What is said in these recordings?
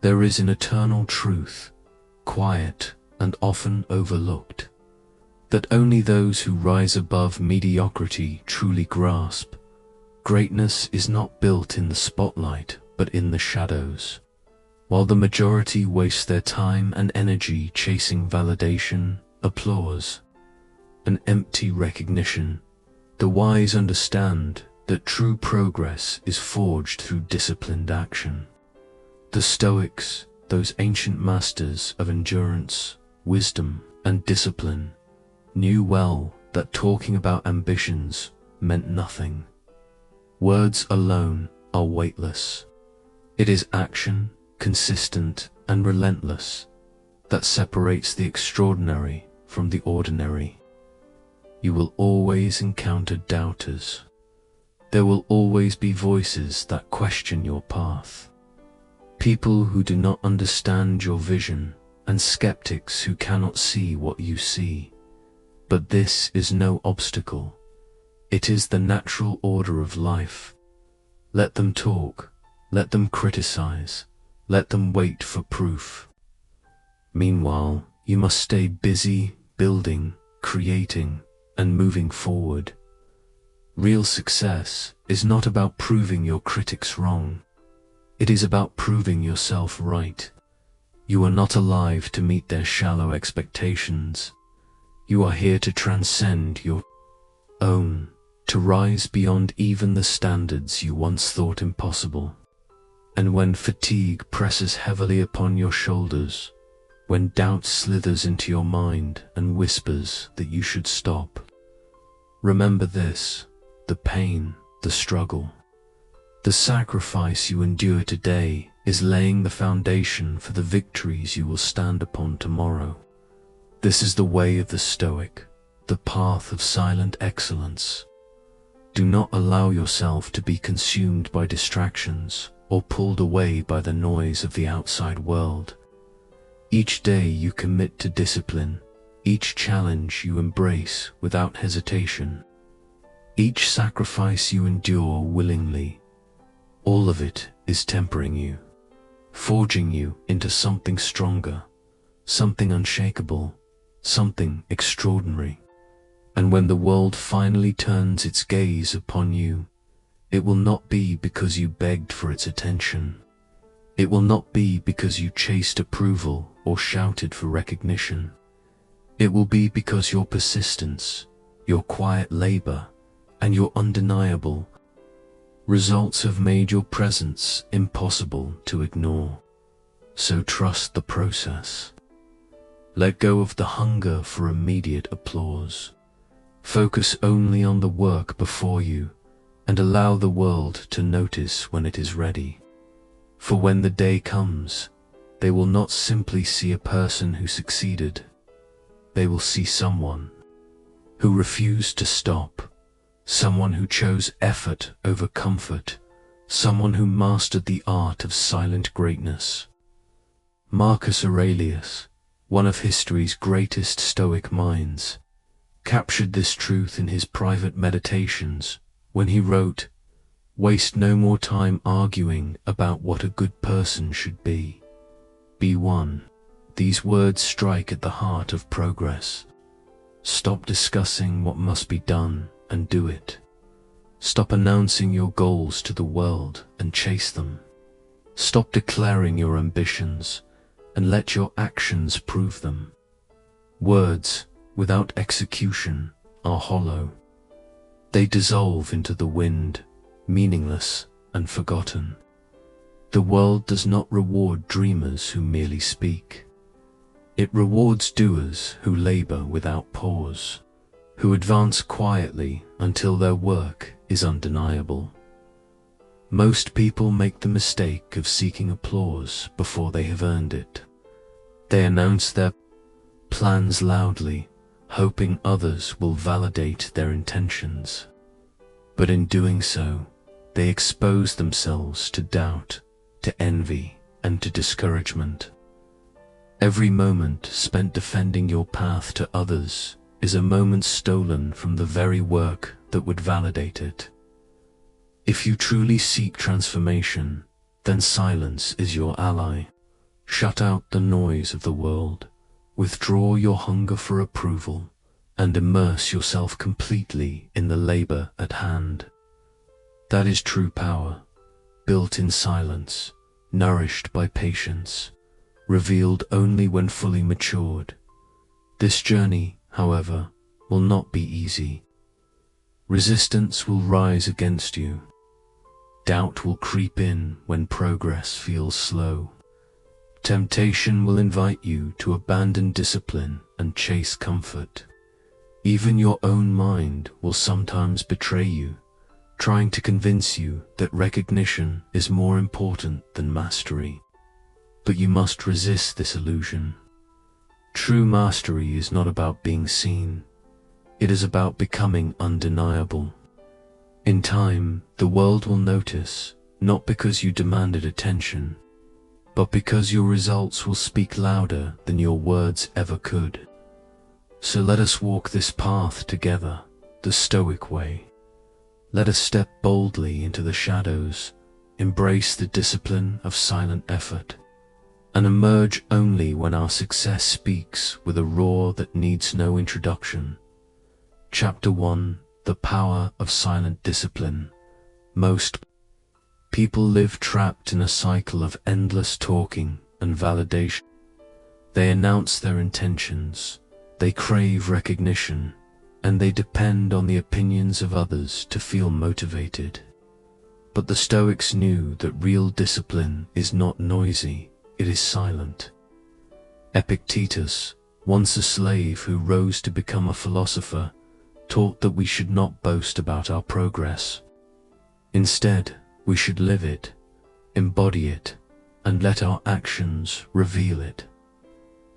There is an eternal truth, quiet and often overlooked, that only those who rise above mediocrity truly grasp. Greatness is not built in the spotlight, but in the shadows. While the majority waste their time and energy chasing validation, applause, and empty recognition, the wise understand that true progress is forged through disciplined action. The Stoics, those ancient masters of endurance, wisdom, and discipline, knew well that talking about ambitions meant nothing. Words alone are weightless. It is action, consistent and relentless, that separates the extraordinary from the ordinary. You will always encounter doubters. There will always be voices that question your path. People who do not understand your vision, and skeptics who cannot see what you see. But this is no obstacle. It is the natural order of life. Let them talk, let them criticize, let them wait for proof. Meanwhile, you must stay busy, building, creating, and moving forward. Real success is not about proving your critics wrong. It is about proving yourself right. You are not alive to meet their shallow expectations. You are here to transcend your own, to rise beyond even the standards you once thought impossible. And when fatigue presses heavily upon your shoulders, when doubt slithers into your mind and whispers that you should stop, remember this: the pain, the struggle, the sacrifice you endure today is laying the foundation for the victories you will stand upon tomorrow. This is the way of the Stoic, the path of silent excellence. Do not allow yourself to be consumed by distractions or pulled away by the noise of the outside world. Each day you commit to discipline, each challenge you embrace without hesitation, each sacrifice you endure willingly. All of it is tempering you, forging you into something stronger, something unshakable, something extraordinary. And when the world finally turns its gaze upon you, it will not be because you begged for its attention. It will not be because you chased approval or shouted for recognition. It will be because your persistence, your quiet labor, and your undeniable results have made your presence impossible to ignore. So trust the process. Let go of the hunger for immediate applause. Focus only on the work before you, and allow the world to notice when it is ready. For when the day comes, they will not simply see a person who succeeded. They will see someone who refused to stop, someone who chose effort over comfort, someone who mastered the art of silent greatness. Marcus Aurelius, one of history's greatest Stoic minds, captured this truth in his private meditations when he wrote, "Waste no more time arguing about what a good person should be. Be one." These words strike at the heart of progress. Stop discussing what must be done and do it. Stop announcing your goals to the world and chase them. Stop declaring your ambitions and let your actions prove them. Words without execution are hollow. They dissolve into the wind, meaningless and forgotten. The world does not reward dreamers who merely speak. It rewards doers who labor without pause, who advance quietly until their work is undeniable. Most people make the mistake of seeking applause before they have earned it. They announce their plans loudly, hoping others will validate their intentions. But in doing so, they expose themselves to doubt, to envy, and to discouragement. Every moment spent defending your path to others is a moment stolen from the very work that would validate it. If you truly seek transformation, then silence is your ally. Shut out the noise of the world, withdraw your hunger for approval, and immerse yourself completely in the labor at hand. That is true power, built in silence, nourished by patience, revealed only when fully matured. This journey, however, will not be easy. Resistance will rise against you. Doubt will creep in when progress feels slow. Temptation will invite you to abandon discipline and chase comfort. Even your own mind will sometimes betray you, trying to convince you that recognition is more important than mastery. But you must resist this illusion. True mastery is not about being seen. It is about becoming undeniable. In time, the world will notice, not because you demanded attention, but because your results will speak louder than your words ever could. So let us walk this path together, the Stoic way. Let us step boldly into the shadows, embrace the discipline of silent effort, and emerge only when our success speaks with a roar that needs no introduction. Chapter 1: The Power of Silent Discipline. Most people live trapped in a cycle of endless talking and validation. They announce their intentions, they crave recognition, and they depend on the opinions of others to feel motivated. But the Stoics knew that real discipline is not noisy, it is silent. Epictetus, once a slave who rose to become a philosopher, taught that we should not boast about our progress. Instead, we should live it, embody it, and let our actions reveal it.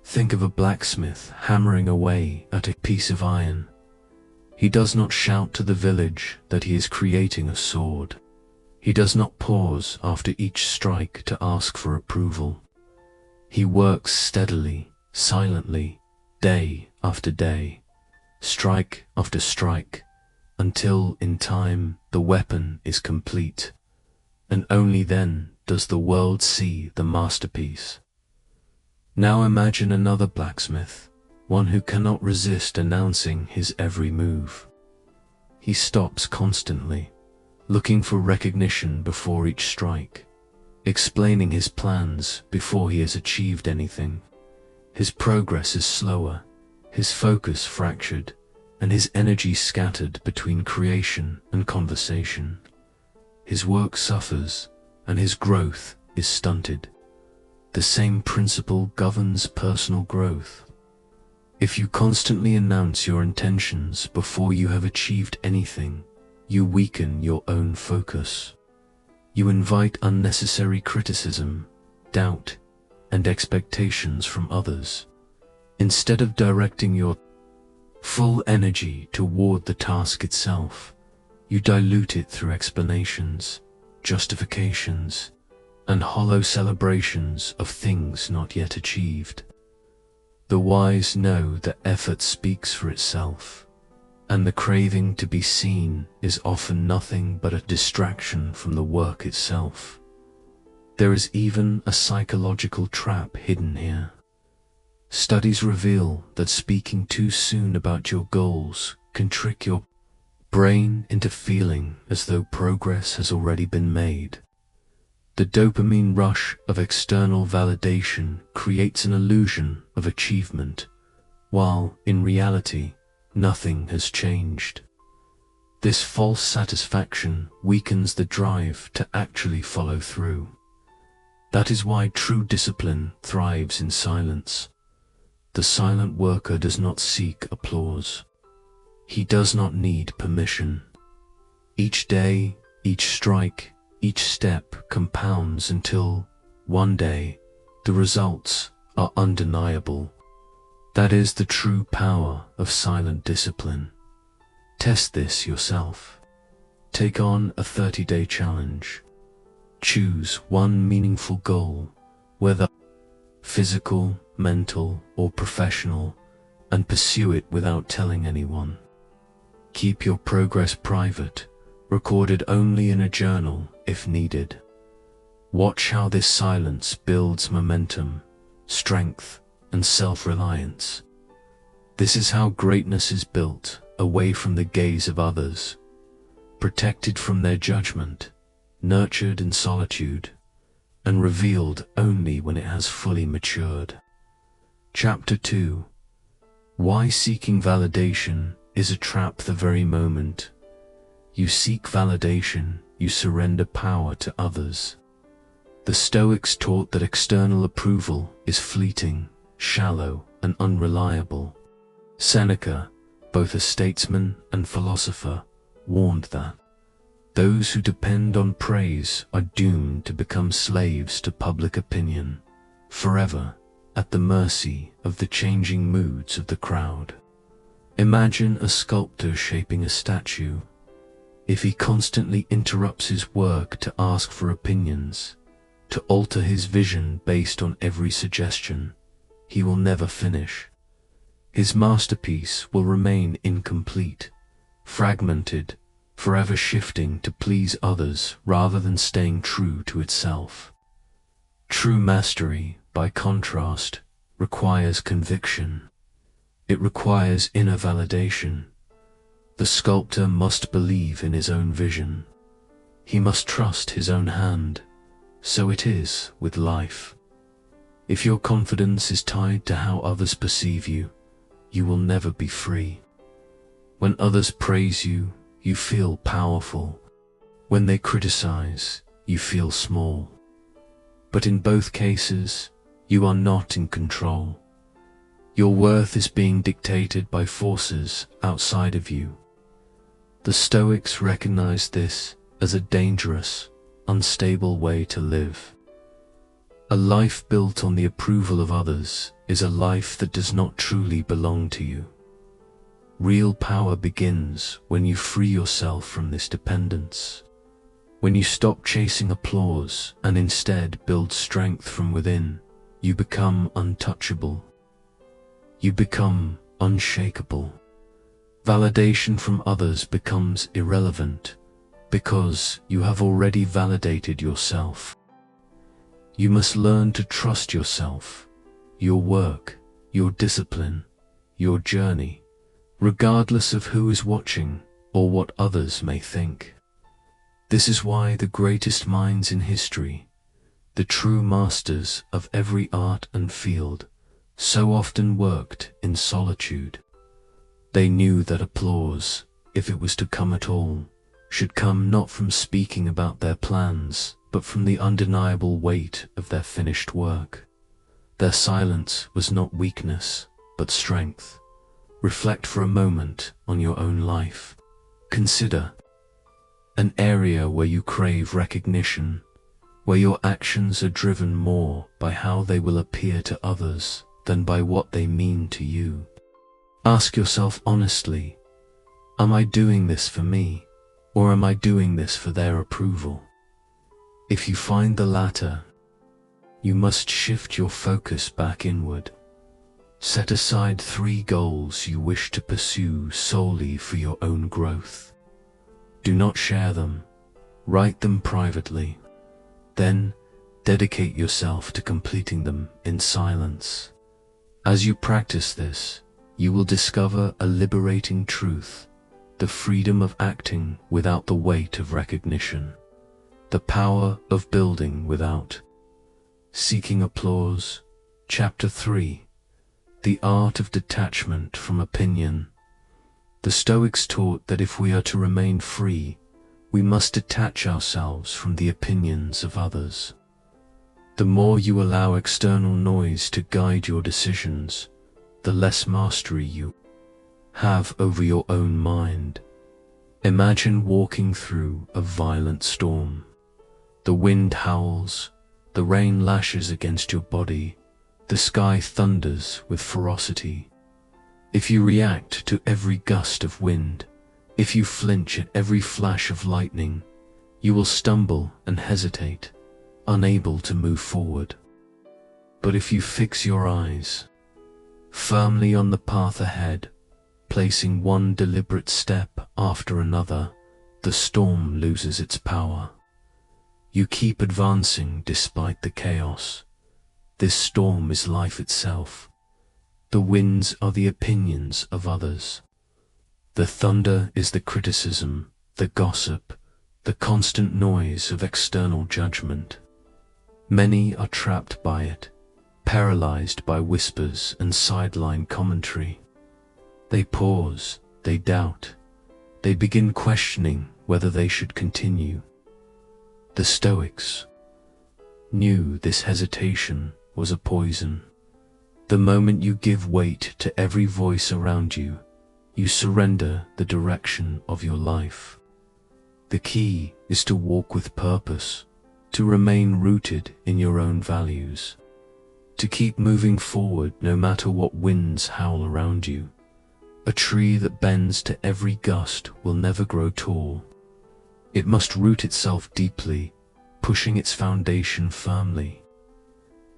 Think of a blacksmith hammering away at a piece of iron. He does not shout to the village that he is creating a sword. He does not pause after each strike to ask for approval. He works steadily, silently, day after day, strike after strike, until in time the weapon is complete, and only then does the world see the masterpiece. Now imagine another blacksmith, one who cannot resist announcing his every move. He stops constantly, looking for recognition before each strike, explaining his plans before he has achieved anything. His progress is slower, his focus fractured, and his energy scattered between creation and conversation. His work suffers, and his growth is stunted. The same principle governs personal growth. If you constantly announce your intentions before you have achieved anything, you weaken your own focus. You invite unnecessary criticism, doubt, and expectations from others. Instead of directing your full energy toward the task itself, you dilute it through explanations, justifications, and hollow celebrations of things not yet achieved. The wise know that effort speaks for itself, and the craving to be seen is often nothing but a distraction from the work itself. There is even a psychological trap hidden here. Studies reveal that speaking too soon about your goals can trick your brain into feeling as though progress has already been made. The dopamine rush of external validation creates an illusion of achievement, while, in reality, nothing has changed. This false satisfaction weakens the drive to actually follow through. That is why true discipline thrives in silence. The silent worker does not seek applause. He does not need permission. Each day, each strike, each step compounds until, one day, the results are undeniable. That is the true power of silent discipline. Test this yourself. Take on a 30-day challenge. Choose one meaningful goal, whether physical, mental, or professional, and pursue it without telling anyone. Keep your progress private, recorded only in a journal if needed. Watch how this silence builds momentum strength, and self-reliance. This is how greatness is built, away from the gaze of others, protected from their judgment, nurtured in solitude, and revealed only when it has fully matured. Chapter 2. Why seeking validation is a trap. The very moment you seek validation, you surrender power to others. The Stoics taught that external approval is fleeting, shallow, and unreliable. Seneca, both a statesman and philosopher, warned that those who depend on praise are doomed to become slaves to public opinion, forever at the mercy of the changing moods of the crowd. Imagine a sculptor shaping a statue. If he constantly interrupts his work to ask for opinions, to alter his vision based on every suggestion, he will never finish. His masterpiece will remain incomplete, fragmented, forever shifting to please others rather than staying true to itself. True mastery, by contrast, requires conviction. It requires inner validation. The sculptor must believe in his own vision. He must trust his own hand. So it is with life. If your confidence is tied to how others perceive you, you will never be free. When others praise you, you feel powerful. When they criticize, you feel small. But in both cases, you are not in control. Your worth is being dictated by forces outside of you. The Stoics recognized this as a dangerous, unstable way to live. A life built on the approval of others is a life that does not truly belong to you. Real power begins when you free yourself from this dependence. When you stop chasing applause and instead build strength from within, you become untouchable. You become unshakable. Validation from others becomes irrelevant because you have already validated yourself. You must learn to trust yourself, your work, your discipline, your journey, regardless of who is watching or what others may think. This is why the greatest minds in history, the true masters of every art and field, so often worked in solitude. They knew that applause, if it was to come at all, should come not from speaking about their plans, but from the undeniable weight of their finished work. Their silence was not weakness, but strength. Reflect for a moment on your own life. Consider an area where you crave recognition, where your actions are driven more by how they will appear to others than by what they mean to you. Ask yourself honestly, am I doing this for me, or am I doing this for their approval? If you find the latter, you must shift your focus back inward. Set aside 3 goals you wish to pursue solely for your own growth. Do not share them. Write them privately. Then, dedicate yourself to completing them in silence. As you practice this, you will discover a liberating truth, the freedom of acting without the weight of recognition, the power of building without seeking applause. Chapter 3. The Art of Detachment from Opinion. The Stoics taught that if we are to remain free, we must detach ourselves from the opinions of others. The more you allow external noise to guide your decisions, the less mastery you have over your own mind. Imagine walking through a violent storm. The wind howls, the rain lashes against your body, the sky thunders with ferocity. If you react to every gust of wind, if you flinch at every flash of lightning, you will stumble and hesitate, unable to move forward. But if you fix your eyes firmly on the path ahead, placing one deliberate step after another, the storm loses its power. You keep advancing despite the chaos. This storm is life itself. The winds are the opinions of others. The thunder is the criticism, the gossip, the constant noise of external judgment. Many are trapped by it, paralyzed by whispers and sideline commentary. They pause, they doubt, they begin questioning whether they should continue. The Stoics knew this hesitation was a poison. The moment you give weight to every voice around you, you surrender the direction of your life. The key is to walk with purpose, to remain rooted in your own values, to keep moving forward no matter what winds howl around you. A tree that bends to every gust will never grow tall. It must root itself deeply, pushing its foundation firmly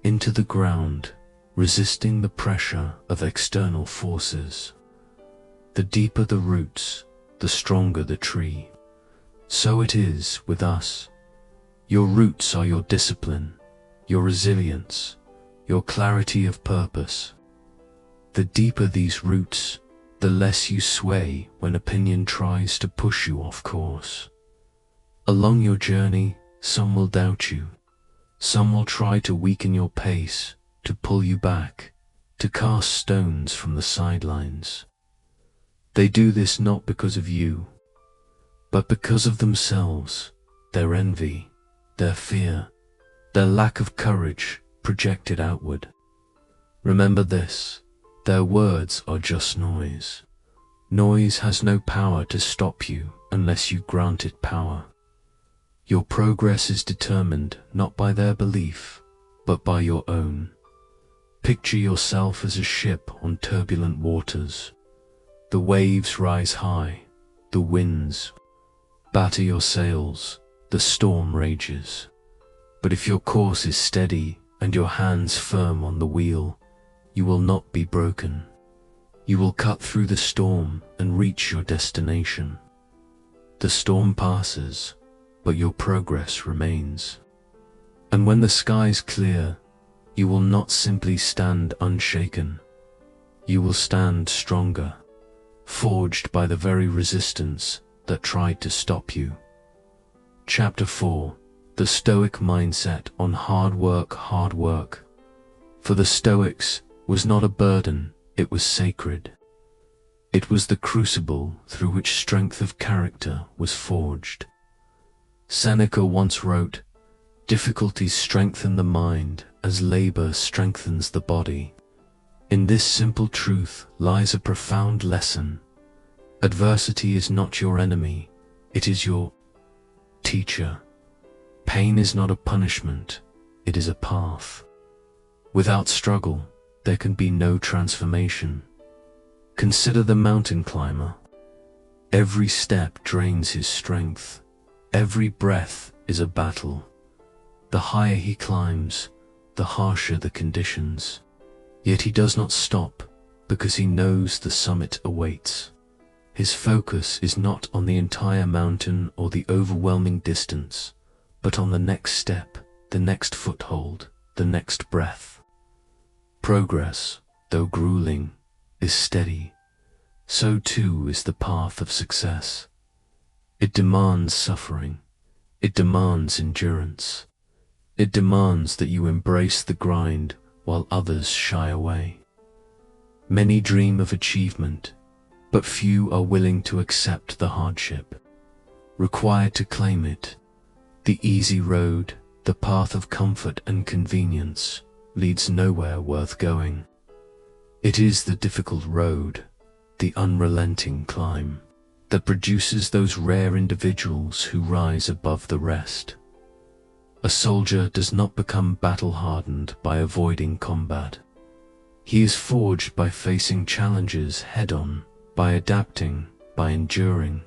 into the ground, resisting the pressure of external forces. The deeper the roots, the stronger the tree. So it is with us. Your roots are your discipline, your resilience, your clarity of purpose. The deeper these roots, the less you sway when opinion tries to push you off course. Along your journey, some will doubt you. Some will try to weaken your pace, to pull you back, to cast stones from the sidelines. They do this not because of you, but because of themselves, their envy, their fear, their lack of courage projected outward. Remember this, their words are just noise. Noise has no power to stop you unless you grant it power. Your progress is determined not by their belief, but by your own. Picture yourself as a ship on turbulent waters. The waves rise high, the winds batter your sails, the storm rages. But if your course is steady and your hands firm on the wheel, you will not be broken. You will cut through the storm and reach your destination. The storm passes, but your progress remains. And when the skies clear, you will not simply stand unshaken. You will stand stronger, forged by the very resistance that tried to stop you. Chapter 4. The Stoic Mindset on Hard Work. Hard work, for the Stoics, was not a burden, it was sacred. It was the crucible through which strength of character was forged. Seneca once wrote, "Difficulties strengthen the mind as labor strengthens the body." In this simple truth lies a profound lesson. Adversity is not your enemy, it is your teacher. Pain is not a punishment, it is a path. Without struggle, there can be no transformation. Consider the mountain climber. Every step drains his strength. Every breath is a battle. The higher he climbs, the harsher the conditions. Yet he does not stop, because he knows the summit awaits. His focus is not on the entire mountain or the overwhelming distance, but on the next step, the next foothold, the next breath. Progress, though grueling, is steady. So too is the path of success. It demands suffering. It demands endurance. It demands that you embrace the grind while others shy away. Many dream of achievement, but few are willing to accept the hardship required to claim it. The easy road, the path of comfort and convenience, leads nowhere worth going. It is the difficult road, the unrelenting climb, that produces those rare individuals who rise above the rest. A soldier does not become battle-hardened by avoiding combat. He is forged by facing challenges head-on, by adapting, by enduring.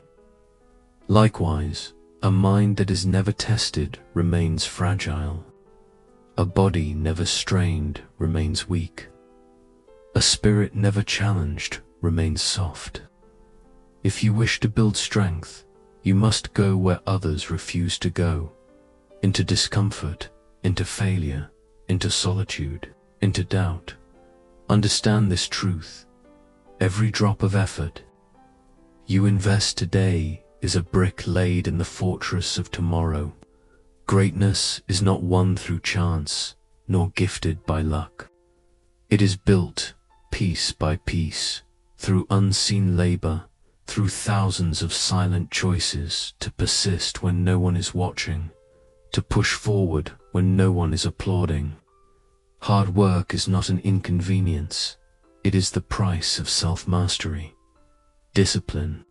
Likewise, a mind that is never tested remains fragile. A body never strained remains weak. A spirit never challenged remains soft. If you wish to build strength, you must go where others refuse to go, into discomfort, into failure, into solitude, into doubt. Understand this truth. Every drop of effort you invest today is a brick laid in the fortress of tomorrow. Greatness is not won through chance, nor gifted by luck. It is built, piece by piece, through unseen labor, through thousands of silent choices, to persist when no one is watching, to push forward when no one is applauding. Hard work is not an inconvenience. It is the price of self-mastery. Discipline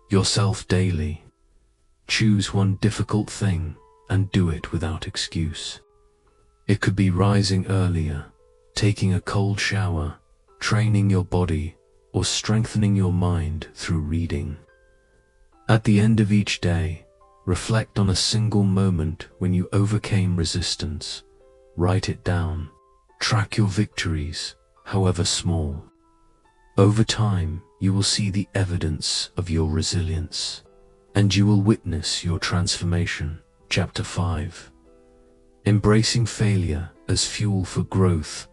yourself daily. Choose one difficult thing and do it without excuse. It could be rising earlier, taking a cold shower, training your body, or strengthening your mind through reading. At the end of each day, reflect on a single moment when you overcame resistance. Write it down. Track your victories, however small. Over time, you will see the evidence of your resilience, and you will witness your transformation. Chapter 5. Embracing failure as fuel for growth.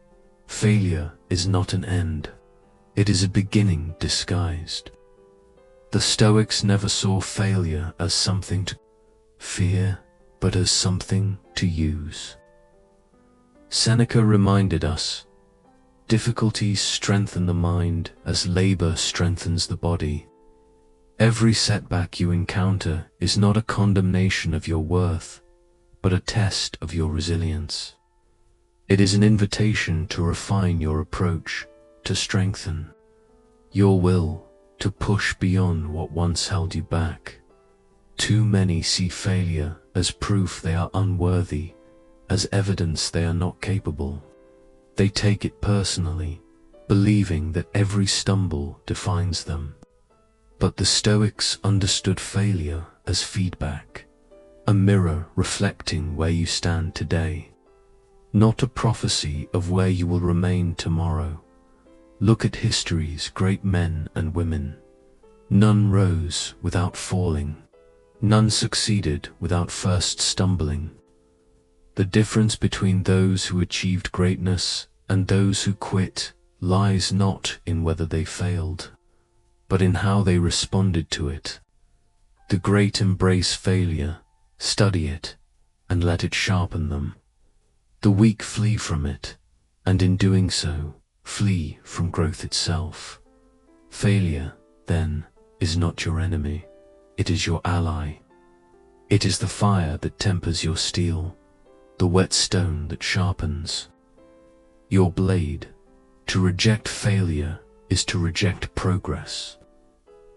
Failure is not an end. It is a beginning disguised. The Stoics never saw failure as something to fear, but as something to use. Seneca reminded us, difficulties strengthen the mind as labor strengthens the body. Every setback you encounter is not a condemnation of your worth, but a test of your resilience. It is an invitation to refine your approach, to strengthen your will, to push beyond what once held you back. Too many see failure as proof they are unworthy, as evidence they are not capable. They take it personally, believing that every stumble defines them. But the Stoics understood failure as feedback, a mirror reflecting where you stand today, not a prophecy of where you will remain tomorrow. Look at history's great men and women. None rose without falling. None succeeded without first stumbling. The difference between those who achieved greatness and those who quit lies not in whether they failed, but in how they responded to it. The great embrace failure, study it, and let it sharpen them. The weak flee from it, and in doing so, flee from growth itself. Failure, then, is not your enemy. It is your ally. It is the fire that tempers your steel, the whetstone that sharpens your blade. To reject failure is to reject progress.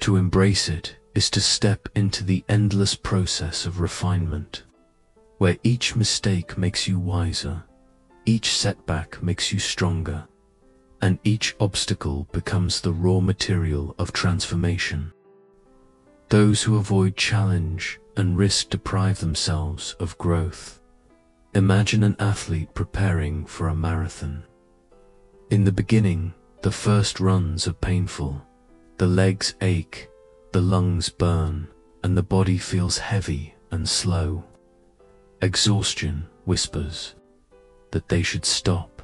To embrace it is to step into the endless process of refinement, where each mistake makes you wiser, each setback makes you stronger, and each obstacle becomes the raw material of transformation. Those who avoid challenge and risk deprive themselves of growth. Imagine an athlete preparing for a marathon. In the beginning, the first runs are painful. The legs ache, the lungs burn, and the body feels heavy and slow. Exhaustion whispers that they should stop.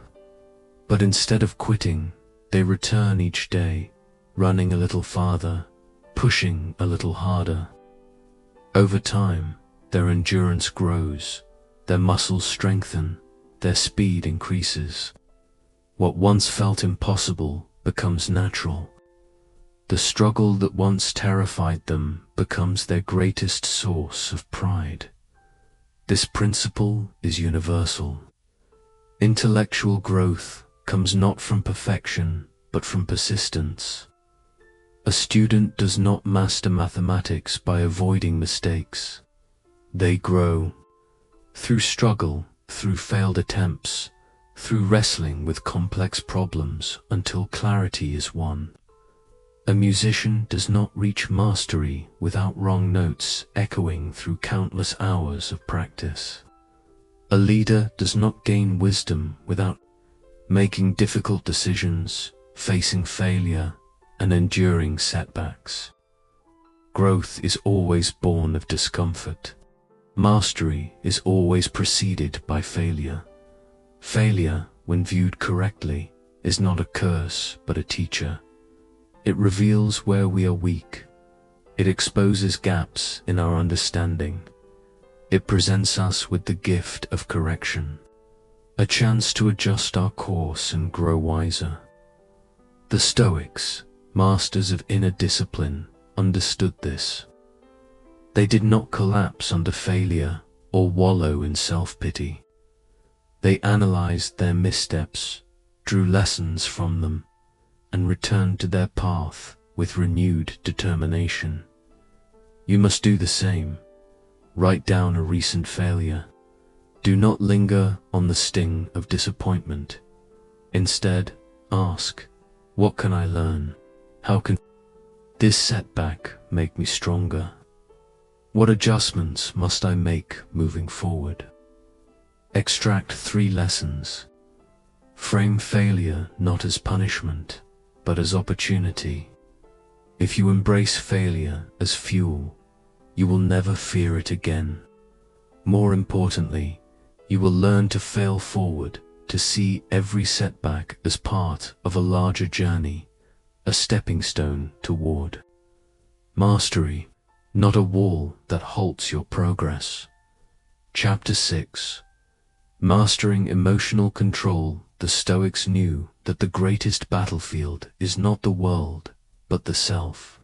But instead of quitting, they return each day, running a little farther, pushing a little harder. Over time, their endurance grows, their muscles strengthen, their speed increases. What once felt impossible becomes natural. The struggle that once terrified them becomes their greatest source of pride. This principle is universal. Intellectual growth comes not from perfection, but from persistence. A student does not master mathematics by avoiding mistakes. They grow through struggle, through failed attempts, through wrestling with complex problems until clarity is won. A musician does not reach mastery without wrong notes echoing through countless hours of practice. A leader does not gain wisdom without making difficult decisions, facing failure, and enduring setbacks. Growth is always born of discomfort. Mastery is always preceded by failure. Failure, when viewed correctly, is not a curse but a teacher. It reveals where we are weak. It exposes gaps in our understanding. It presents us with the gift of correction, a chance to adjust our course and grow wiser. The Stoics, masters of inner discipline, understood this. They did not collapse under failure or wallow in self-pity. They analyzed their missteps, drew lessons from them, and returned to their path with renewed determination. You must do the same. Write down a recent failure. Do not linger on the sting of disappointment. Instead, ask, what can I learn? How can this setback make me stronger? What adjustments must I make moving forward? Extract 3 lessons. Frame failure not as punishment, but as opportunity. If you embrace failure as fuel, you will never fear it again. More importantly, you will learn to fail forward, to see every setback as part of a larger journey, a stepping stone toward mastery, not a wall that halts your progress. Chapter 6. Mastering emotional control. The Stoics knew that the greatest battlefield is not the world, but the self.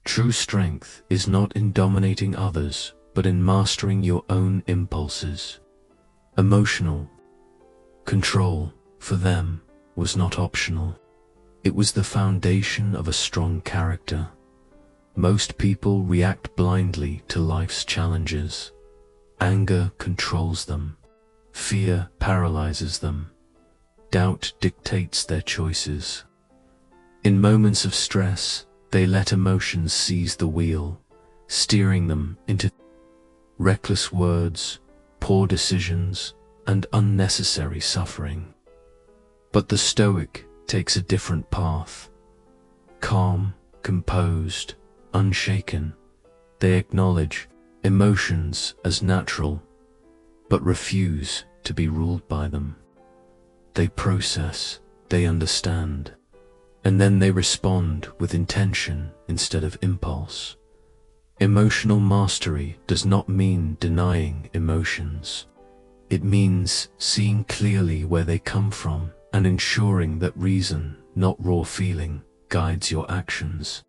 True strength is not in dominating others, but in mastering your own impulses. Emotional control, for them, was not optional. It was the foundation of a strong character. Most people react blindly to life's challenges. Anger controls them. Fear paralyzes them. Doubt dictates their choices. In moments of stress, they let emotions seize the wheel, steering them into reckless words, poor decisions, and unnecessary suffering. But the Stoic takes a different path. Calm, composed, unshaken, they acknowledge emotions as natural, but refuse to be ruled by them. They process, they understand, and then they respond with intention instead of impulse. Emotional mastery does not mean denying emotions. It means seeing clearly where they come from and ensuring that reason, not raw feeling, guides your actions.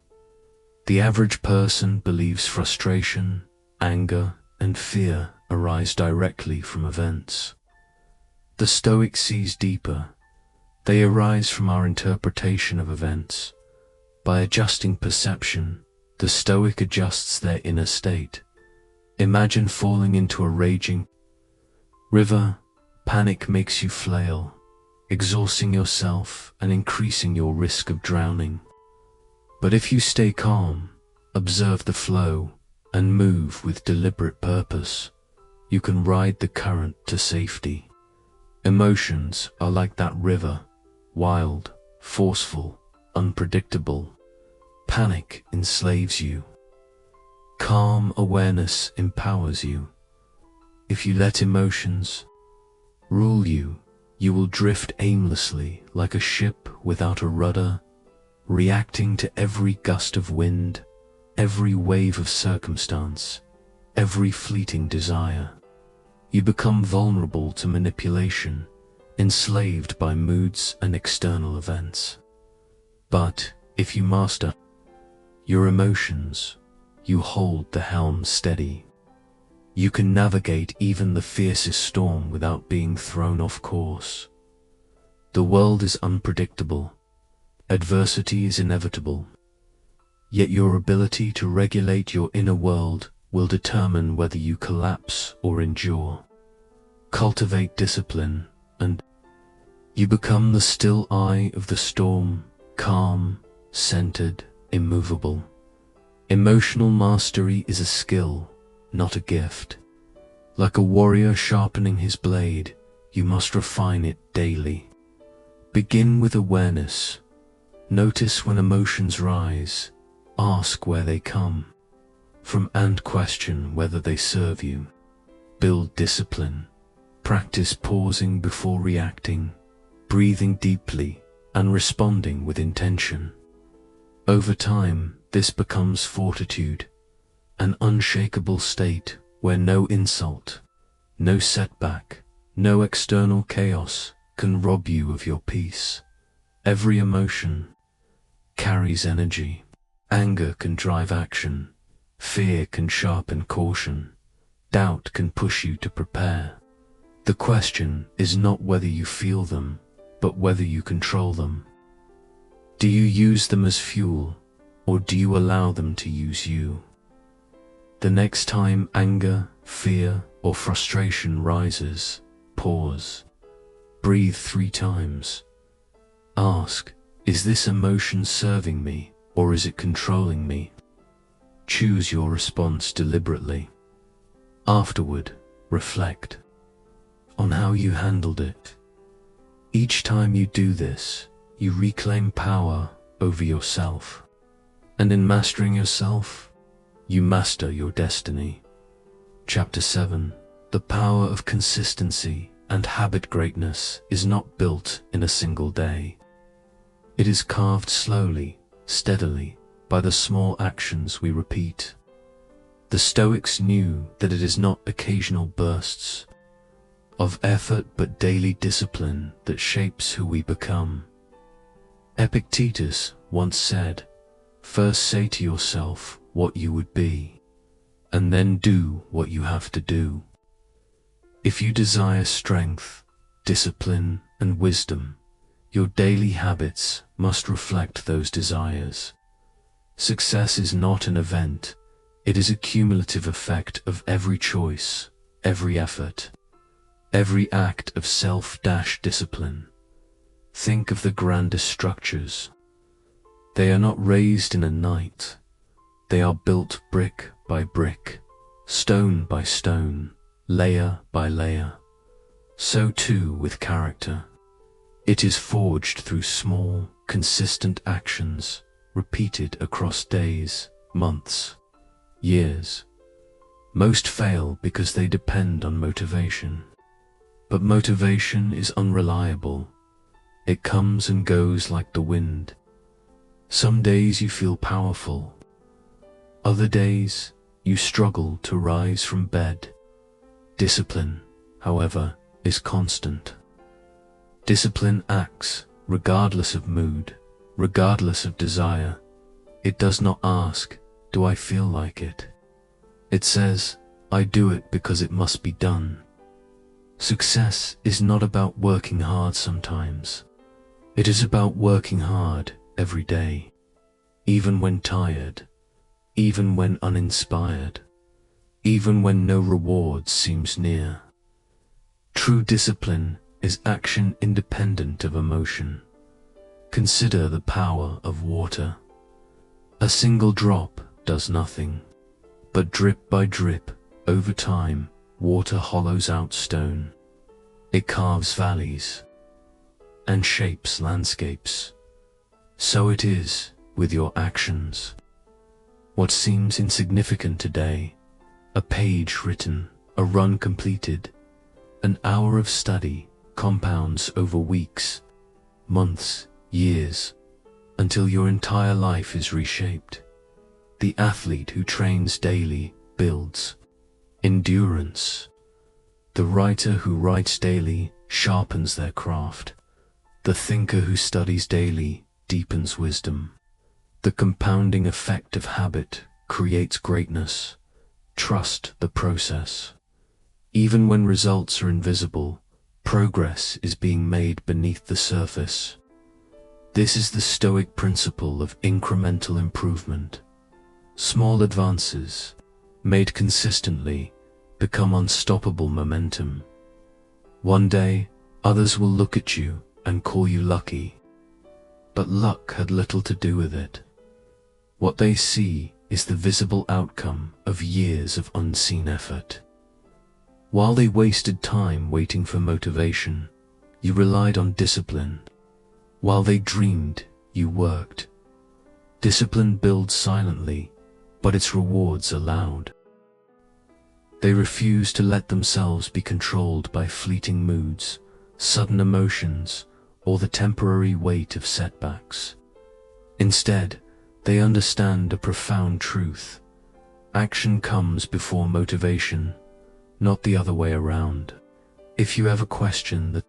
The average person believes frustration, anger, and fear arise directly from events. The Stoic sees deeper. They arise from our interpretation of events. By adjusting perception, the Stoic adjusts their inner state. Imagine falling into a raging river. Panic makes you flail, exhausting yourself and increasing your risk of drowning. But if you stay calm, observe the flow, and move with deliberate purpose, you can ride the current to safety. Emotions are like that river, wild, forceful, unpredictable. Panic enslaves you. Calm awareness empowers you. If you let emotions rule you, you will drift aimlessly like a ship without a rudder, reacting to every gust of wind, every wave of circumstance, every fleeting desire. You become vulnerable to manipulation, enslaved by moods and external events. But if you master your emotions, you hold the helm steady. You can navigate even the fiercest storm without being thrown off course. The world is unpredictable. Adversity is inevitable. Yet your ability to regulate your inner world will determine whether you collapse or endure. Cultivate discipline, and you become the still eye of the storm, calm, centered, immovable. Emotional mastery is a skill, not a gift. Like a warrior sharpening his blade, you must refine it daily. Begin with awareness. Notice when emotions rise. Ask where they come from and question whether they serve you. Build discipline. Practice pausing before reacting, breathing deeply, and responding with intention. Over time, this becomes fortitude, an unshakable state where no insult, no setback, no external chaos can rob you of your peace. Every emotion carries energy. Anger can drive action. Fear can sharpen caution. Doubt can push you to prepare. The question is not whether you feel them, but whether you control them. Do you use them as fuel, or do you allow them to use you? The next time anger, fear, or frustration rises, pause. Breathe 3 times. Ask, is this emotion serving me, or is it controlling me? Choose your response deliberately. Afterward, reflect on how you handled it. Each time you do this, you reclaim power over yourself. And in mastering yourself, you master your destiny. Chapter 7. The power of consistency and habit. Greatness is not built in a single day. It is carved slowly, steadily, by the small actions we repeat. The Stoics knew that it is not occasional bursts of effort but daily discipline that shapes who we become. Epictetus once said, "First say to yourself what you would be, and then do what you have to do." If you desire strength, discipline, and wisdom, your daily habits must reflect those desires. Success is not an event, it is a cumulative effect of every choice, every effort, every act of self-discipline. Think of the grandest structures. They are not raised in a night. They are built brick by brick, stone by stone, layer by layer. So too with character. It is forged through small, consistent actions, repeated across days, months, years. Most fail because they depend on motivation. But motivation is unreliable. It comes and goes like the wind. Some days you feel powerful. Other days you struggle to rise from bed. Discipline, however, is constant. Discipline acts regardless of mood, regardless of desire. It does not ask, "Do I feel like it?" It says, "I do it because it must be done." Success is not about working hard sometimes. It is about working hard every day, even when tired, even when uninspired, even when no reward seems near. True discipline is action independent of emotion. Consider the power of water. A single drop does nothing, but drip by drip, over time, water hollows out stone. It carves valleys and shapes landscapes. So it is with your actions. What seems insignificant today, a page written, a run completed, an hour of study, compounds over weeks, months, years, until your entire life is reshaped. The athlete who trains daily builds endurance. The writer who writes daily sharpens their craft. The thinker who studies daily deepens wisdom. The compounding effect of habit creates greatness. Trust the process. Even when results are invisible, progress is being made beneath the surface. This is the Stoic principle of incremental improvement. Small advances, made consistently, become unstoppable momentum. One day, others will look at you and call you lucky. But luck had little to do with it. What they see is the visible outcome of years of unseen effort. While they wasted time waiting for motivation, you relied on discipline. While they dreamed, you worked. Discipline builds silently, but its rewards are loud. They refuse to let themselves be controlled by fleeting moods, sudden emotions, or the temporary weight of setbacks. Instead, they understand a profound truth. Action comes before motivation, not the other way around. If you ever question the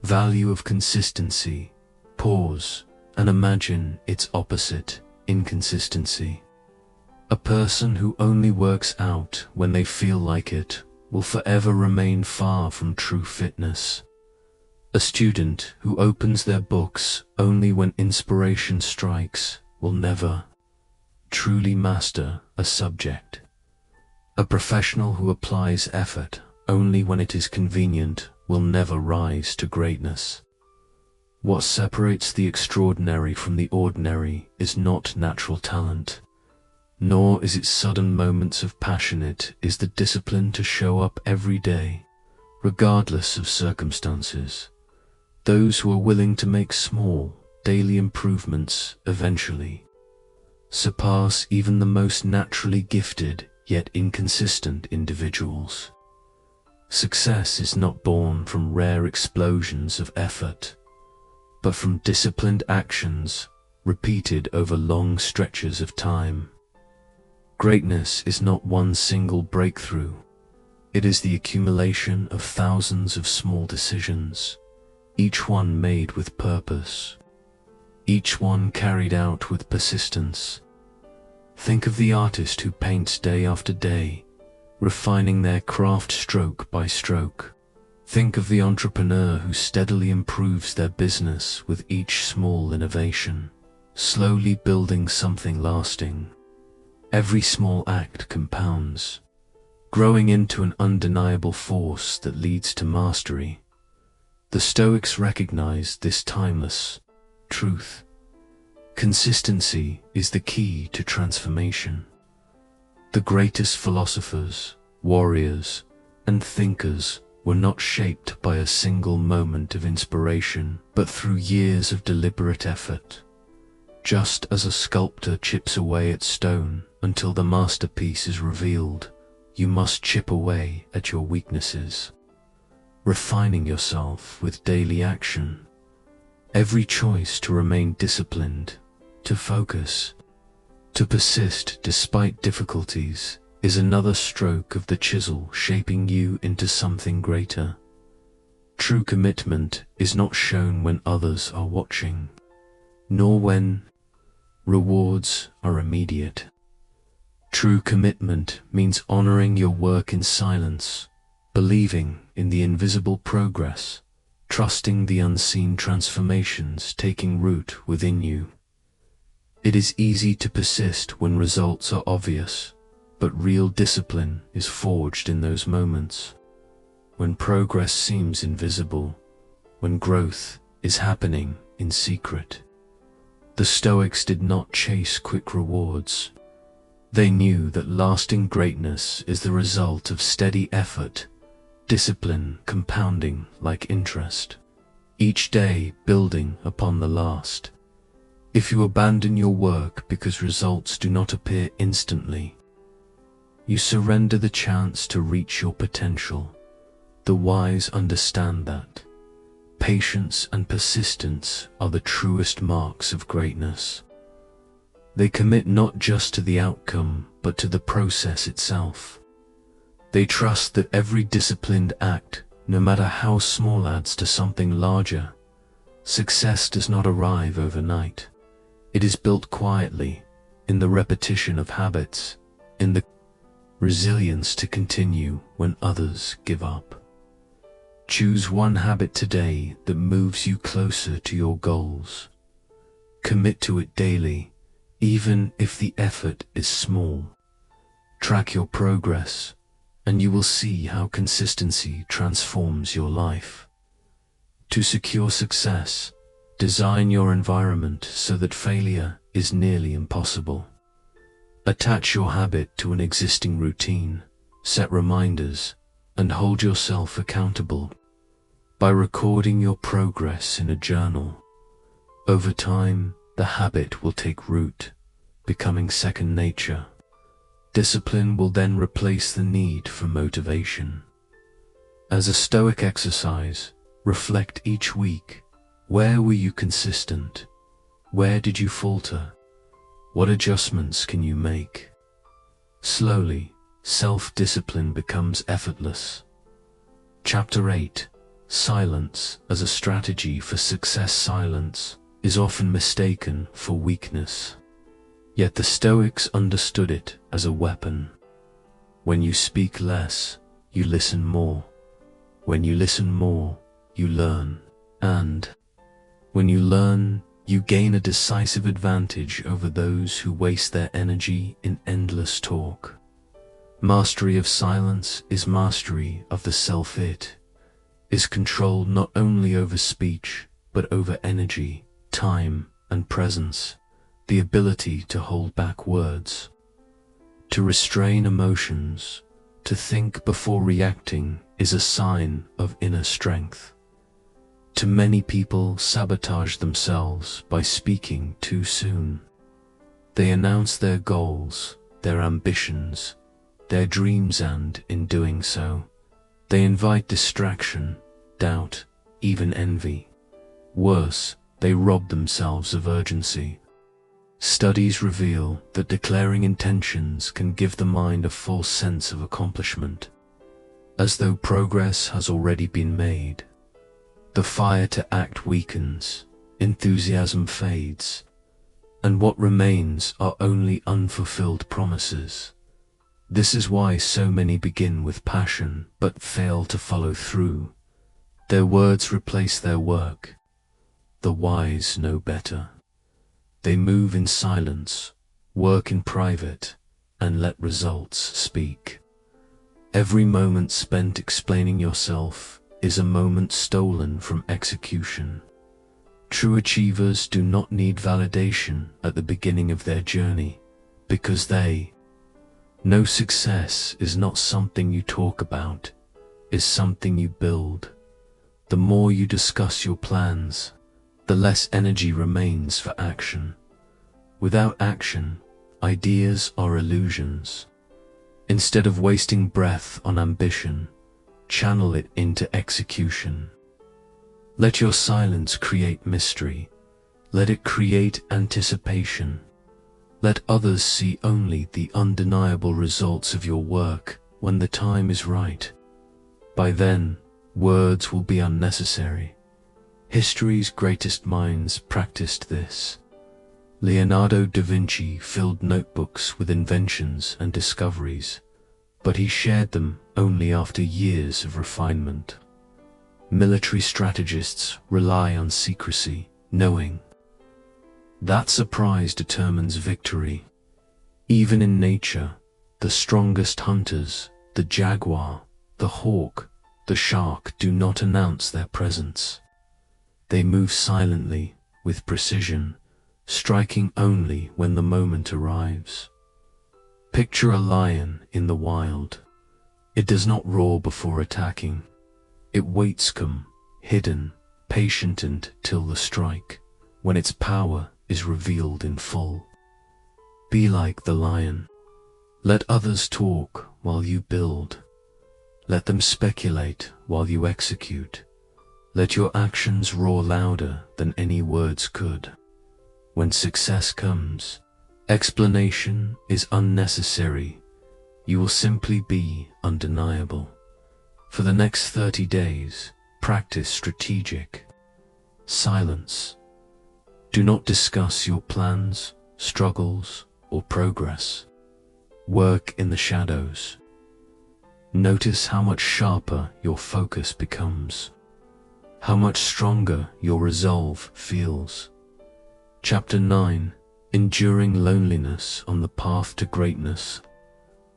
value of consistency, pause and imagine its opposite, inconsistency. A person who only works out when they feel like it will forever remain far from true fitness. A student who opens their books only when inspiration strikes will never truly master a subject. A professional who applies effort only when it is convenient will never rise to greatness. What separates the extraordinary from the ordinary is not natural talent, nor is it sudden moments of passion. It is the discipline to show up every day, regardless of circumstances. Those who are willing to make small, daily improvements eventually surpass even the most naturally gifted yet inconsistent individuals. Success is not born from rare explosions of effort, but from disciplined actions repeated over long stretches of time. Greatness is not one single breakthrough. It is the accumulation of thousands of small decisions, each one made with purpose, each one carried out with persistence. Think of the artist who paints day after day, refining their craft stroke by stroke. Think of the entrepreneur who steadily improves their business with each small innovation, slowly building something lasting. Every small act compounds, growing into an undeniable force that leads to mastery. The Stoics recognized this timeless truth. Consistency is the key to transformation. The greatest philosophers, warriors, and thinkers were not shaped by a single moment of inspiration, but through years of deliberate effort. Just as a sculptor chips away at stone until the masterpiece is revealed, you must chip away at your weaknesses, refining yourself with daily action. Every choice to remain disciplined, to focus, to persist despite difficulties is another stroke of the chisel shaping you into something greater. True commitment is not shown when others are watching, nor when rewards are immediate. True commitment means honoring your work in silence, believing in the invisible progress, trusting the unseen transformations taking root within you. It is easy to persist when results are obvious, but real discipline is forged in those moments, when progress seems invisible, when growth is happening in secret. The Stoics did not chase quick rewards. They knew that lasting greatness is the result of steady effort, discipline compounding like interest, each day building upon the last. If you abandon your work because results do not appear instantly, you surrender the chance to reach your potential. The wise understand that patience and persistence are the truest marks of greatness. They commit not just to the outcome, but to the process itself. They trust that every disciplined act, no matter how small, adds to something larger. Success does not arrive overnight. It is built quietly, in the repetition of habits, in the resilience to continue when others give up. Choose one habit today that moves you closer to your goals. Commit to it daily, even if the effort is small. Track your progress, and you will see how consistency transforms your life. To secure success, design your environment so that failure is nearly impossible. Attach your habit to an existing routine, set reminders, and hold yourself accountable. By recording your progress in a journal, over time, the habit will take root, becoming second nature. Discipline will then replace the need for motivation. As a Stoic exercise, reflect each week. Where were you consistent? Where did you falter? What adjustments can you make? Slowly, self-discipline becomes effortless. Chapter 8. Silence as a strategy for success. Silence is often mistaken for weakness. Yet the Stoics understood it as a weapon. When you speak less, you listen more. When you listen more, you learn. And when you learn, you gain a decisive advantage over those who waste their energy in endless talk. Mastery of silence is mastery of the self. It is control not only over speech, but over energy, time, and presence. The ability to hold back words, to restrain emotions, to think before reacting is a sign of inner strength. Too many people sabotage themselves by speaking too soon. They announce their goals, their ambitions, their dreams, and in doing so, they invite distraction, doubt, even envy. Worse, they rob themselves of urgency. Studies reveal that declaring intentions can give the mind a false sense of accomplishment, as though progress has already been made. The fire to act weakens, enthusiasm fades, and what remains are only unfulfilled promises. This is why so many begin with passion but fail to follow through. Their words replace their work. The wise know better. They move in silence, work in private, and let results speak. Every moment spent explaining yourself is a moment stolen from execution. True achievers do not need validation at the beginning of their journey, because they know success is not something you talk about, is something you build. The more you discuss your plans, the less energy remains for action. Without action, ideas are illusions. Instead of wasting breath on ambition, channel it into execution. Let your silence create mystery. Let it create anticipation. Let others see only the undeniable results of your work when the time is right. By then, words will be unnecessary. History's greatest minds practiced this. Leonardo da Vinci filled notebooks with inventions and discoveries, but he shared them only after years of refinement. Military strategists rely on secrecy, knowing that surprise determines victory. Even in nature, the strongest hunters, the jaguar, the hawk, the shark, do not announce their presence. They move silently, with precision, striking only when the moment arrives. Picture a lion in the wild. It does not roar before attacking. It waits calm, hidden, patient until the strike, when its power is revealed in full. Be like the lion. Let others talk while you build. Let them speculate while you execute. Let your actions roar louder than any words could. When success comes, explanation is unnecessary. You will simply be undeniable. For the next 30 days, practice strategic silence. Do not discuss your plans, struggles, or progress. Work in the shadows. Notice how much sharper your focus becomes, how much stronger your resolve feels. Chapter 9. Enduring loneliness on the path to greatness.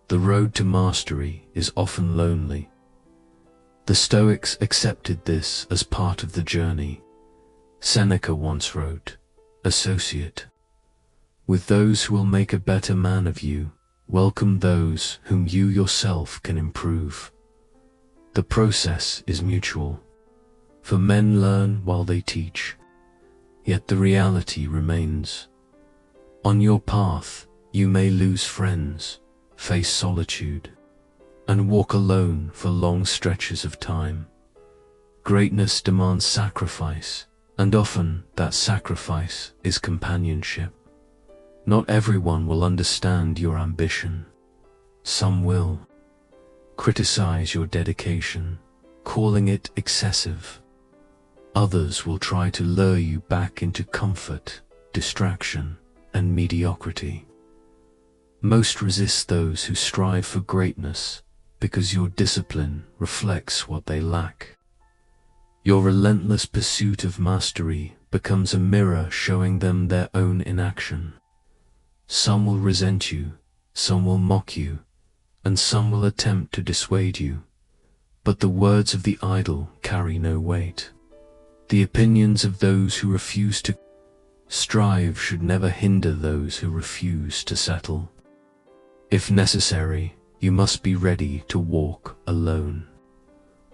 The road to mastery is often lonely. The Stoics accepted this as part of the journey. Seneca once wrote, "Associate with those who will make a better man of you. Welcome those whom you yourself can improve." The process is mutual, for men learn while they teach. Yet the reality remains. On your path, you may lose friends, face solitude, and walk alone for long stretches of time. Greatness demands sacrifice, and often that sacrifice is companionship. Not everyone will understand your ambition. Some will criticize your dedication, calling it excessive. Others will try to lure you back into comfort, distraction, and mediocrity. Most resist those who strive for greatness because your discipline reflects what they lack. Your relentless pursuit of mastery becomes a mirror showing them their own inaction. Some will resent you, some will mock you, and some will attempt to dissuade you. But the words of the idle carry no weight. The opinions of those who refuse to strive should never hinder those who refuse to settle. If necessary, you must be ready to walk alone.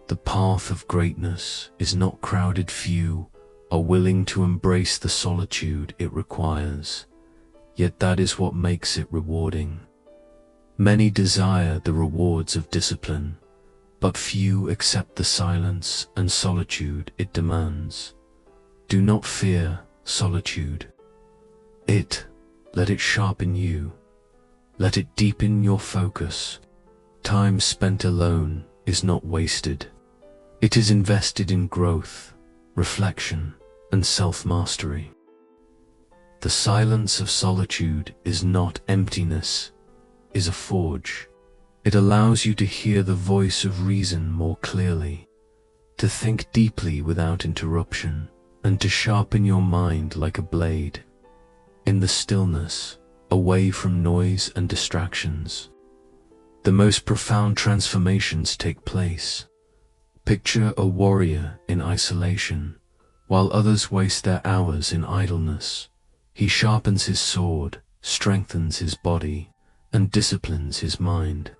The path of greatness is not crowded. Few are willing to embrace the solitude it requires, yet that is what makes it rewarding. Many desire the rewards of discipline, but few accept the silence and solitude it demands. Do not fear solitude. Let it sharpen you. Let it deepen your focus. Time spent alone is not wasted. It is invested in growth, reflection, and self-mastery. The silence of solitude is not emptiness, is a forge. It allows you to hear the voice of reason more clearly, to think deeply without interruption, and to sharpen your mind like a blade. In the stillness, away from noise and distractions, the most profound transformations take place. Picture a warrior in isolation, while others waste their hours in idleness. He sharpens his sword, strengthens his body, and disciplines his mind.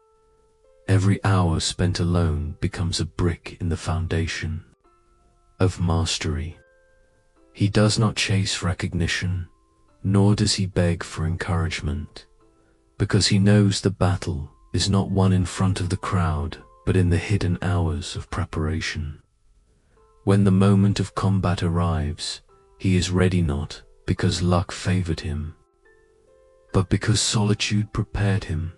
Every hour spent alone becomes a brick in the foundation of mastery. He does not chase recognition, nor does he beg for encouragement, because he knows the battle is not won in front of the crowd, but in the hidden hours of preparation. When the moment of combat arrives, he is ready not because luck favored him, but because solitude prepared him.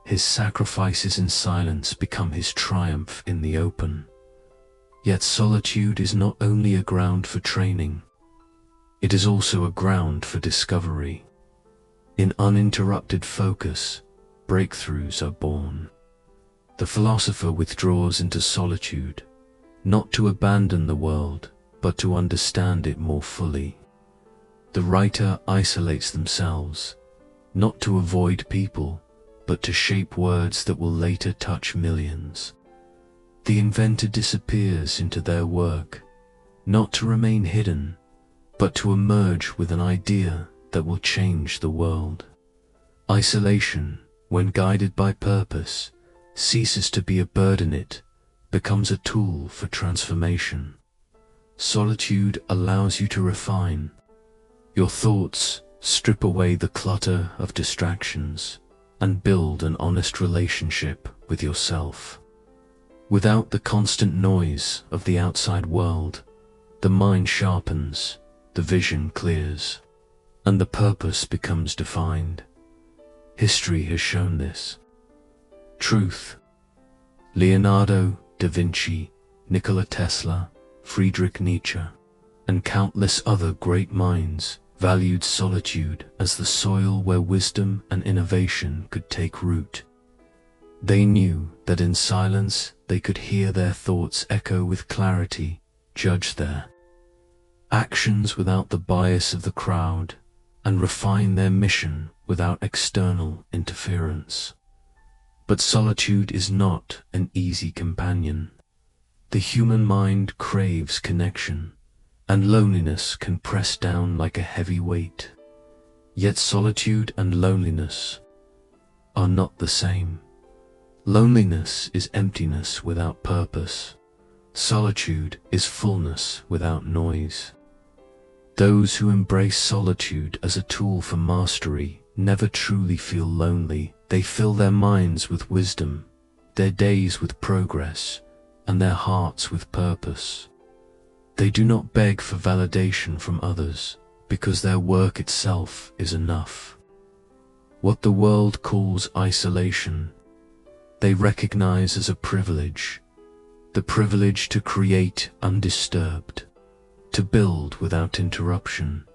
His sacrifices in silence become his triumph in the open. Yet solitude is not only a ground for training, it is also a ground for discovery. In uninterrupted focus, breakthroughs are born. The philosopher withdraws into solitude, not to abandon the world, but to understand it more fully. The writer isolates themselves, not to avoid people, but to shape words that will later touch millions. The inventor disappears into their work, not to remain hidden, but to emerge with an idea that will change the world. Isolation, when guided by purpose, ceases to be a burden. It becomes a tool for transformation. Solitude allows you to refine your thoughts, strip away the clutter of distractions, and build an honest relationship with yourself. Without the constant noise of the outside world, the mind sharpens, the vision clears, and the purpose becomes defined. History has shown this. Truth. Leonardo da Vinci, Nikola Tesla, Friedrich Nietzsche, and countless other great minds valued solitude as the soil where wisdom and innovation could take root. They knew that in silence they could hear their thoughts echo with clarity, judge their actions without the bias of the crowd, and refine their mission without external interference. But solitude is not an easy companion. The human mind craves connection, and loneliness can press down like a heavy weight. Yet solitude and loneliness are not the same. Loneliness is emptiness without purpose. Solitude is fullness without noise. Those who embrace solitude as a tool for mastery never truly feel lonely. They fill their minds with wisdom, their days with progress, and their hearts with purpose. They do not beg for validation from others, because their work itself is enough. What the world calls isolation, they recognize as a privilege, the privilege to create undisturbed, to build without interruption,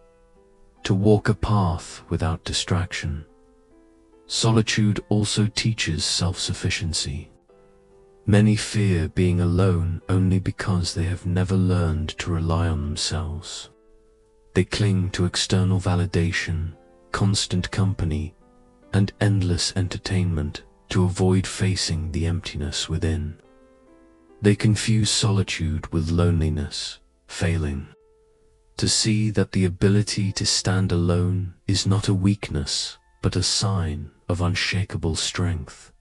to walk a path without distraction. Solitude also teaches self-sufficiency. Many fear being alone only because they have never learned to rely on themselves. They cling to external validation, constant company, and endless entertainment to avoid facing the emptiness within. They confuse solitude with loneliness, failing to see that the ability to stand alone is not a weakness, but a sign of unshakable strength.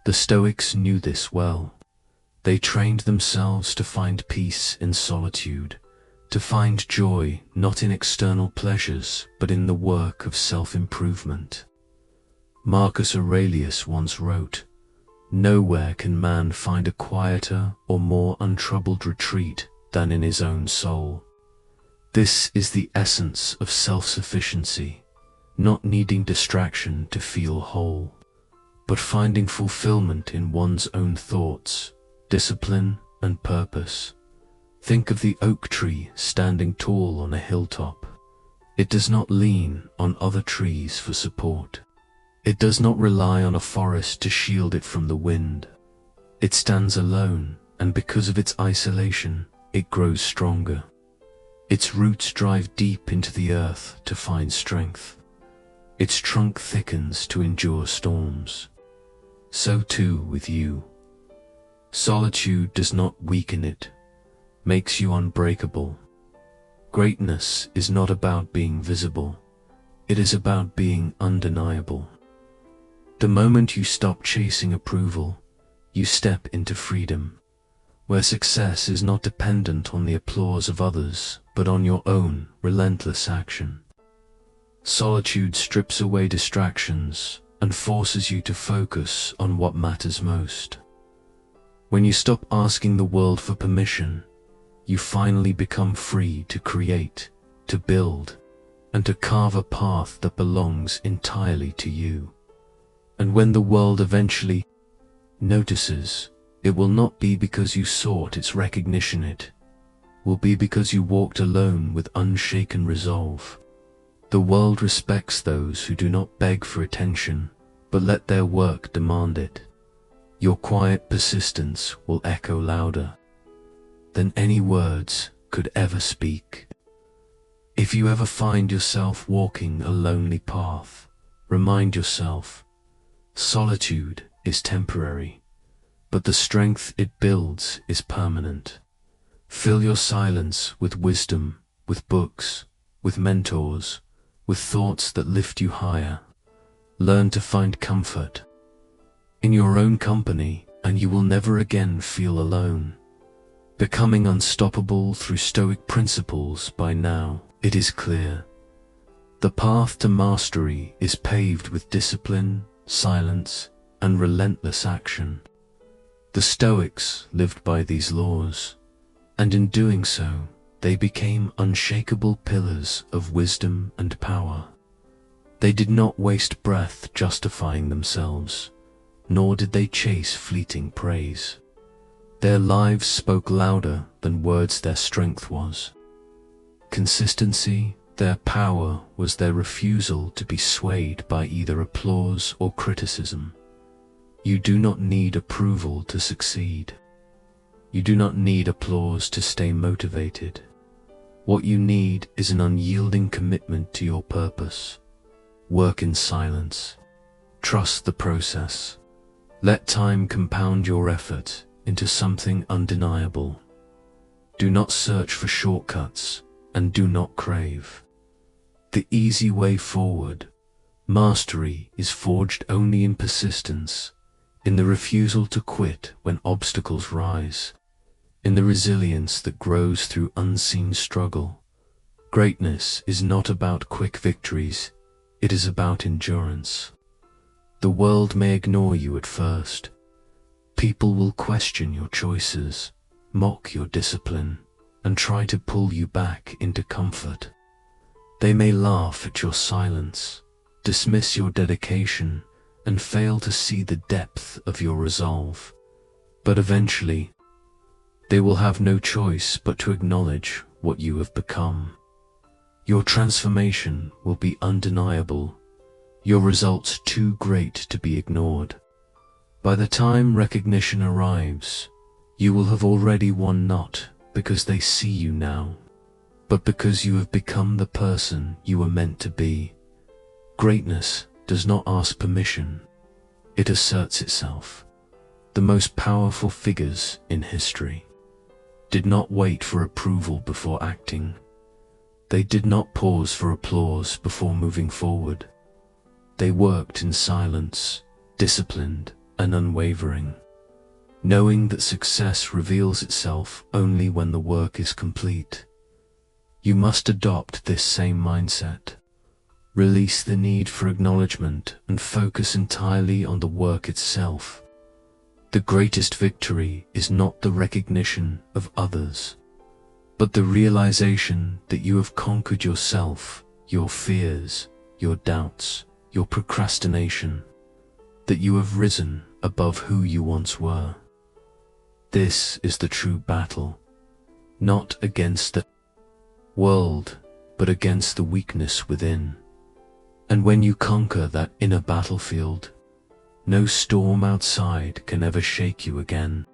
The Stoics knew this well. They trained themselves to find peace in solitude, to find joy not in external pleasures, but in the work of self-improvement. Marcus Aurelius once wrote, "Nowhere can man find a quieter or more untroubled retreat than in his own soul." This is the essence of self-sufficiency, not needing distraction to feel whole, but finding fulfillment in one's own thoughts, discipline, and purpose. Think of the oak tree standing tall on a hilltop. It does not lean on other trees for support. It does not rely on a forest to shield it from the wind. It stands alone, and because of its isolation, it grows stronger. Its roots drive deep into the earth to find strength. Its trunk thickens to endure storms. So too with you. Solitude does not weaken it, makes you unbreakable. Greatness is not about being visible. It is about being undeniable. The moment you stop chasing approval, you step into freedom, where success is not dependent on the applause of others, but on your own relentless action. Solitude strips away distractions and forces you to focus on what matters most. When you stop asking the world for permission, you finally become free to create, to build, and to carve a path that belongs entirely to you. And when the world eventually notices, it will not be because you sought its recognition, it will be because you walked alone with unshaken resolve. The world respects those who do not beg for attention, but let their work demand it. Your quiet persistence will echo louder than any words could ever speak. If you ever find yourself walking a lonely path, remind yourself, solitude is temporary, but the strength it builds is permanent. Fill your silence with wisdom, with books, with mentors, with thoughts that lift you higher. Learn to find comfort in your own company, and you will never again feel alone. Becoming unstoppable through Stoic principles, by now, it is clear. The path to mastery is paved with discipline, silence, and relentless action. The Stoics lived by these laws, and in doing so, they became unshakable pillars of wisdom and power. They did not waste breath justifying themselves, nor did they chase fleeting praise. Their lives spoke louder than words their strength was. Consistency, their power, was their refusal to be swayed by either applause or criticism. You do not need approval to succeed. You do not need applause to stay motivated. What you need is an unyielding commitment to your purpose. Work in silence. Trust the process. Let time compound your effort into something undeniable. Do not search for shortcuts, and do not crave the easy way forward. Mastery is forged only in persistence, in the refusal to quit when obstacles rise, in the resilience that grows through unseen struggle. Greatness is not about quick victories, it is about endurance. The world may ignore you at first. People will question your choices, mock your discipline, and try to pull you back into comfort. They may laugh at your silence, dismiss your dedication, and fail to see the depth of your resolve. But eventually, they will have no choice but to acknowledge what you have become. Your transformation will be undeniable, your results too great to be ignored. By the time recognition arrives, you will have already won, not because they see you now, but because you have become the person you were meant to be. Greatness does not ask permission, it asserts itself. The most powerful figures in history did not wait for approval before acting. They did not pause for applause before moving forward. They worked in silence, disciplined and unwavering, knowing that success reveals itself only when the work is complete. You must adopt this same mindset. Release the need for acknowledgement and focus entirely on the work itself. The greatest victory is not the recognition of others, but the realization that you have conquered yourself, your fears, your doubts, your procrastination, that you have risen above who you once were. This is the true battle, not against the world, but against the weakness within. And when you conquer that inner battlefield, no storm outside can ever shake you again.